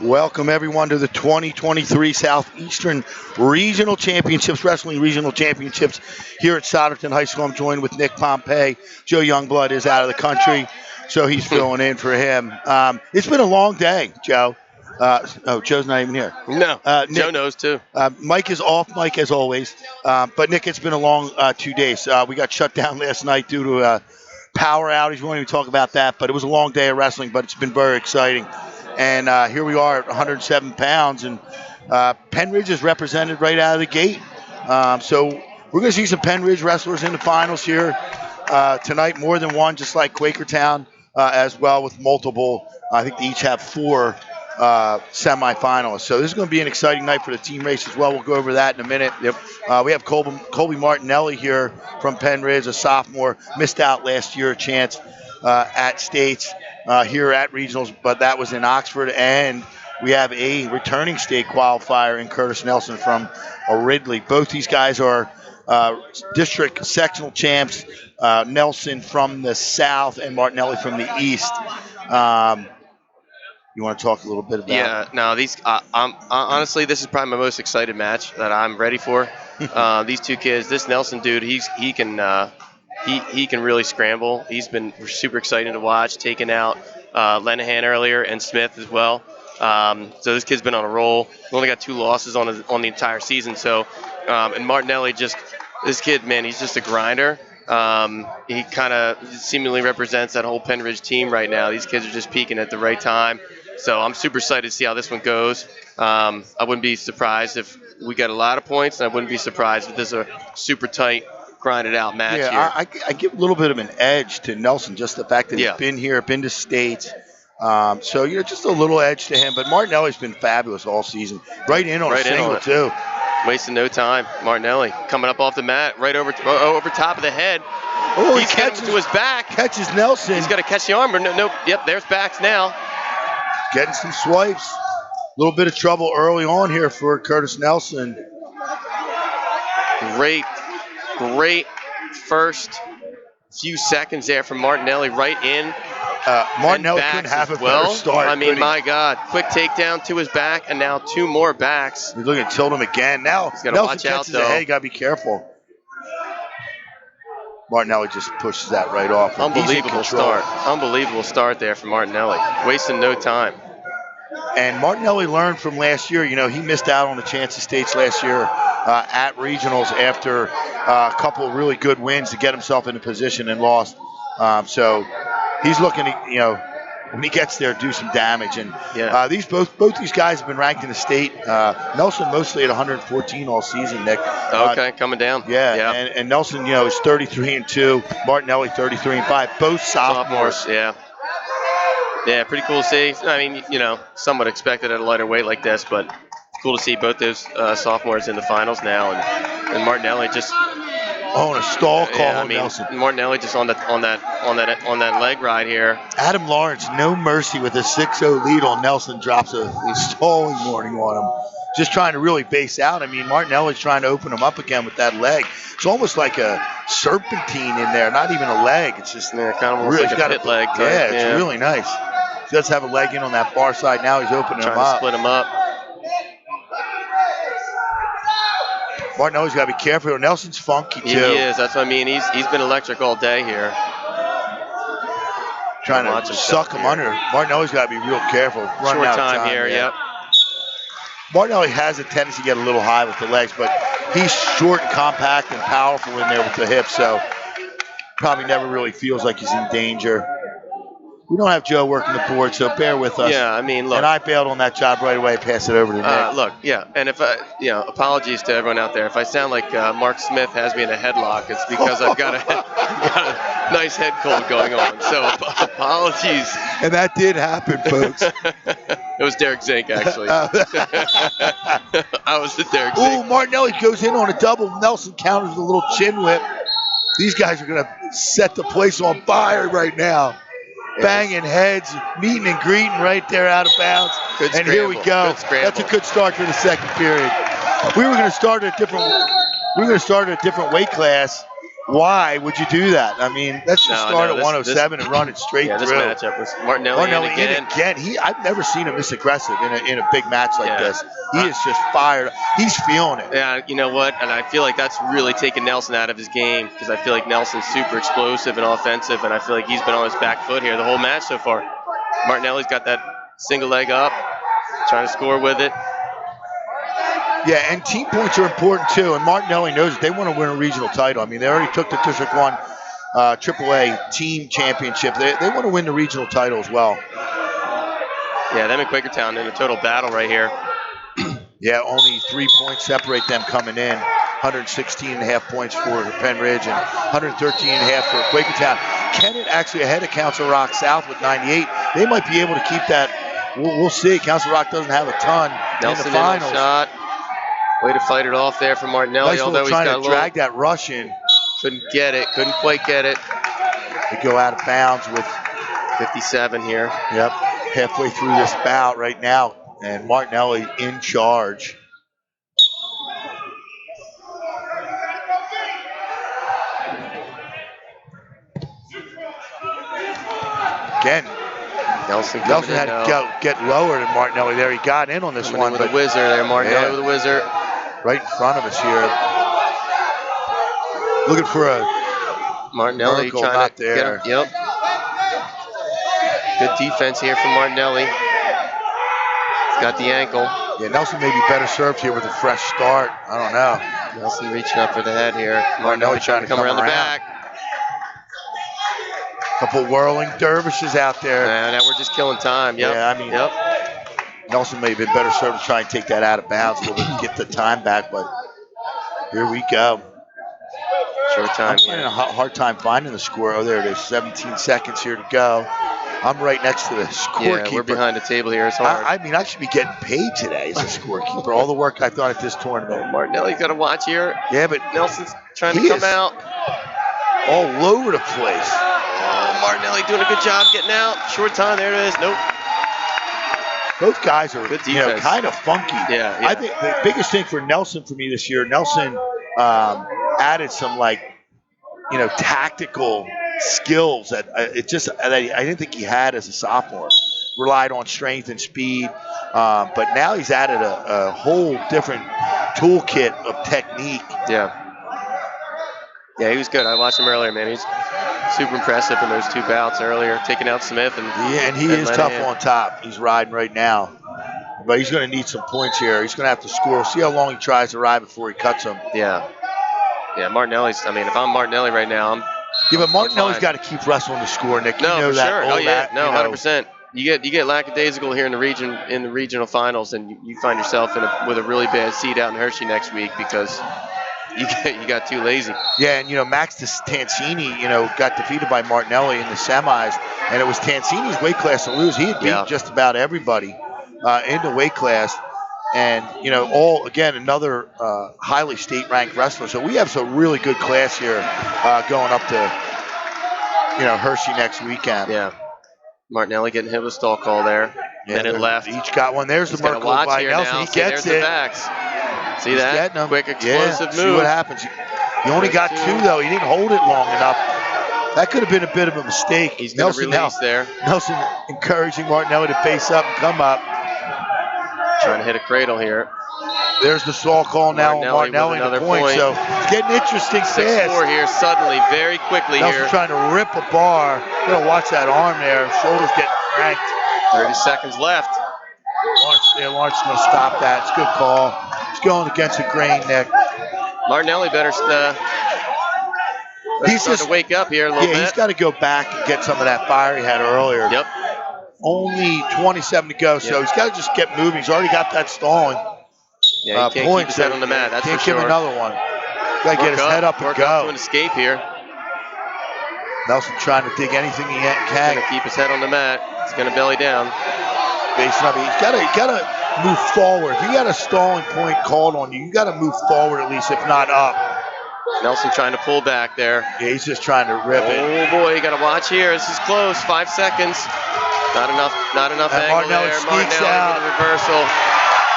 Welcome everyone to the 2023 Southeastern Regional Championships, Wrestling Regional Championships here at Souderton High School. I'm joined with Nick Pompey. Joe Youngblood is out of the country, so he's filling in for him. It's been a long day, Joe. Joe's not even here. No, Nick, Joe knows too. Mike is off, Mike, as always. But Nick, it's been a long 2 days. We got shut down last night due to power outage. We won't even talk about that, but it was a long day of wrestling, but it's been very exciting. And here we are at 107 pounds, and Pennridge is represented right out of the gate. So we're going to see some Pennridge wrestlers in the finals here tonight, more than one, just like Quakertown as well, with multiple. I think they each have 4 semifinalists. So this is going to be an exciting night for the team race as well. We'll go over that in a minute. Yep. We have Colby Martinelli here from Pennridge, a sophomore, missed out last year, a chance at states. Here at regionals, but that was in Oxford, and we have a returning state qualifier in Curtis Nelson from Ridley. Both these guys are district sectional champs. Nelson from the south and Martinelli from the east. You want to talk a little bit about? Yeah, no, these. Honestly, this is probably my most excited match that I'm ready for. These two kids, this Nelson dude, he can really scramble. He's been super exciting to watch, taking out Lenahan earlier and Smith as well. So this kid's been on a roll. He only got 2 losses on the entire season. So, and Martinelli, this kid, man, he's just a grinder. He kind of seemingly represents that whole Pennridge team right now. These kids are just peaking at the right time. So I'm super excited to see how this one goes. I wouldn't be surprised if we got a lot of points, and I wouldn't be surprised if this is a super tight, grinded out match here. I give a little bit of an edge to Nelson, just the fact that he's been here, been to states. So, just a little edge to him. But Martinelli's been fabulous all season. Right in on a single, too. Wasting no time. Martinelli coming up off the mat, right over top of the head. Oh, he's catches to his back. Catches Nelson. He's got to catch the arm. Nope. Yep, there's backs now. Getting some swipes. A little bit of trouble early on here for Curtis Nelson. Great first few seconds there from Martinelli, right in. Martinelli couldn't have a better start. I mean, my God. Quick takedown to his back, and now 2 more backs. He's looking to tilt him again. Now, he's got to Nelson watch out, catches though. ahead. You got to be careful. Martinelli just pushes that right off. Unbelievable start there from Martinelli. Wasting no time. And Martinelli learned from last year. He missed out on the chance of states last year at regionals after a couple of really good wins to get himself into position and lost. So he's looking to, when he gets there, do some damage. And both these guys have been ranked in the state. Nelson mostly at 114 all season, Nick. Okay, coming down. Yeah. And Nelson, is 33-2. Martinelli 33-5. Both sophomores. Yeah. Yeah, pretty cool to see. I mean, somewhat expected at a lighter weight like this, but cool to see both those sophomores in the finals now, and Martinelli just on a stall call on Nelson. Martinelli just on that leg ride here. Adam Lawrence, no mercy with a 6-0 lead on Nelson, drops a stalling warning on him. Just trying to really base out. I mean, Martinelli's trying to open him up again with that leg. It's almost like a serpentine in there, not even a leg. It's just kind of really like a pit leg. It's really nice. He does have a leg in on that far side. Now he's opening him up. Trying to split him up. Martinelli's got to be careful. Nelson's funky, too. He is. That's what I mean. He's been electric all day here. Trying to suck him under. Martinelli's got to be real careful. Short time here, yep. Martinelli has a tendency to get a little high with the legs, but he's short and compact and powerful in there with the hips, so probably never really feels like he's in danger. We don't have Joe working the board, so bear with us. Yeah, I mean, look. And I bailed on that job right away, pass it over to Nick. Look, yeah, and if apologies to everyone out there. If I sound like Mark Smith has me in a headlock, it's because I've got a nice head cold going on. So apologies. And that did happen, folks. It was Derek Zink, actually. I was the Derek Zink. Ooh, Martinelli goes in on a double. Nelson counters with a little chin whip. These guys are going to set the place on fire right now. Banging heads, meeting and greeting right there out of bounds. Good and here we go. That's a good start for the second period. We were going to start at a different weight class. Why would you do that? I mean, let's just start at 107 and run it straight yeah, through. this matchup was Martinelli in again. I've never seen him this aggressive in a big match like this. He is just fired. He's feeling it. Yeah, you know what? And I feel like that's really taken Nelson out of his game because I feel like Nelson's super explosive and offensive, and I feel like he's been on his back foot here the whole match so far. Martinelli's got that single leg up, trying to score with it. Yeah, and team points are important too, and Martinelli knows it. They want to win a regional title. I mean, they already took the District 1 AAA team championship. They want to win the regional title as well. Yeah, them and Quakertown in a total battle right here. Yeah, only 3 points separate them coming in. 116.5 points for Pennridge and 113.5 for Quakertown. Kennett actually ahead of Council Rock South with 98. They might be able to keep that. We'll see. Council Rock doesn't have a ton Nelson in the finals. Shot. Way to fight it off there from Martinelli. Nice although he's trying got to drag that rush in. Couldn't get it. Couldn't quite get it. They go out of bounds with 57 here. Yep, halfway through this bout right now, and Martinelli in charge. Again, Nelson had to get lower than Martinelli there. He got in on this one. With a whizzer there, Martinelli with a whizzer. Right in front of us here. Looking for a Martinelli miracle, trying not to there. get him. Yep. Good defense here from Martinelli. He's got the ankle. Yeah, Nelson may be better served here with a fresh start. I don't know. Nelson reaching up for the head here. Martinelli trying to come around the back. Couple whirling dervishes out there. Now we're just killing time. Yep. Yeah, I mean, Nelson may have been better served to try and take that out of bounds a little bit and get the time back, but here we go. Short time. I'm finding a hard time finding the score. Oh, there it is. 17 seconds here to go. I'm right next to the scorekeeper. Yeah, we're behind the table here. It's hard. I mean, I should be getting paid today as a scorekeeper. All the work I've done at this tournament. Martinelli's got to watch here. Yeah, but Nelson's trying to come out. All over the place. Oh, Martinelli doing a good job getting out. Short time. There it is. Nope. Both guys are kind of funky. Yeah. I think the biggest thing for Nelson for me this year, Nelson added some tactical skills that I didn't think he had as a sophomore. Relied on strength and speed, but now he's added a whole different toolkit of technique. Yeah, he was good. I watched him earlier, man. He's super impressive in those two bouts earlier, taking out Smith and he is tough on top. He's riding right now, but he's going to need some points here. He's going to have to score. See how long he tries to ride before he cuts him. Yeah, Martinelli's. I mean, if I'm Martinelli right now, but Martinelli's got to keep wrestling the score, Nick. No, you know for that. Sure. Oh yeah, 100%. You get lackadaisical here in the regional finals, and you find yourself with a really bad seed out in Hershey next week because you got too lazy. Yeah, and Max Tansini, got defeated by Martinelli in the semis, and it was Tansini's weight class to lose. He had beat just about everybody in the weight class. And, another highly state-ranked wrestler. So we have some really good class here going up to, Hershey next weekend. Yeah. Martinelli getting hit with a stall call there. Minute left. Each got one. There's the Merkle by Nelson. Now. He gets it. See that? Quick, explosive move. See what happens. He only got two, though. He didn't hold it long enough. That could have been a bit of a mistake. He's going to release there. Nelson encouraging Martinelli to pace up and come up. Trying to hit a cradle here. There's the stall call now on Martinelli another point. So it's getting interesting fast. 6-4 here suddenly, very quickly Nelson here. Trying to rip a bar. You got to watch that arm there. Shoulders getting cranked. 30 seconds left. Lawrence is going to stop that. It's a good call. He's going against the grain, Nick. Martinelli better he's just to wake up here a little bit. Yeah, he's got to go back and get some of that fire he had earlier. Yep. Only 27 to go, so he's got to just get moving. He's already got that stalling. Yeah, he can't keep his head on the mat, that's for sure. Can't give another one. Got to get his head up and go. To an escape here. Nelson trying to dig anything he can. He's going to keep his head on the mat. He's going to belly down. Facing up. He's got to move forward. If you got a stalling point called on you, you got to move forward at least, if not up. Nelson trying to pull back there. Yeah, he's just trying to rip it. Oh boy, you got to watch here. This is close. 5 seconds. Not enough and angle Martinelli there. sneaks out. With a reversal.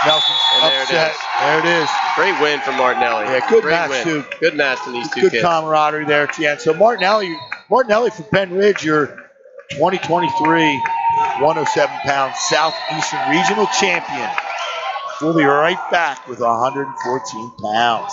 Nelson's And there it upset. is. There it is. Great win from Martinelli. Yeah, good Great match, win. too. Good match from these two Good kids. camaraderie there at the end. So Martinelli from Pennridge, your 2023 107-pound Southeastern Regional Champion. We'll be right back with 114 pounds.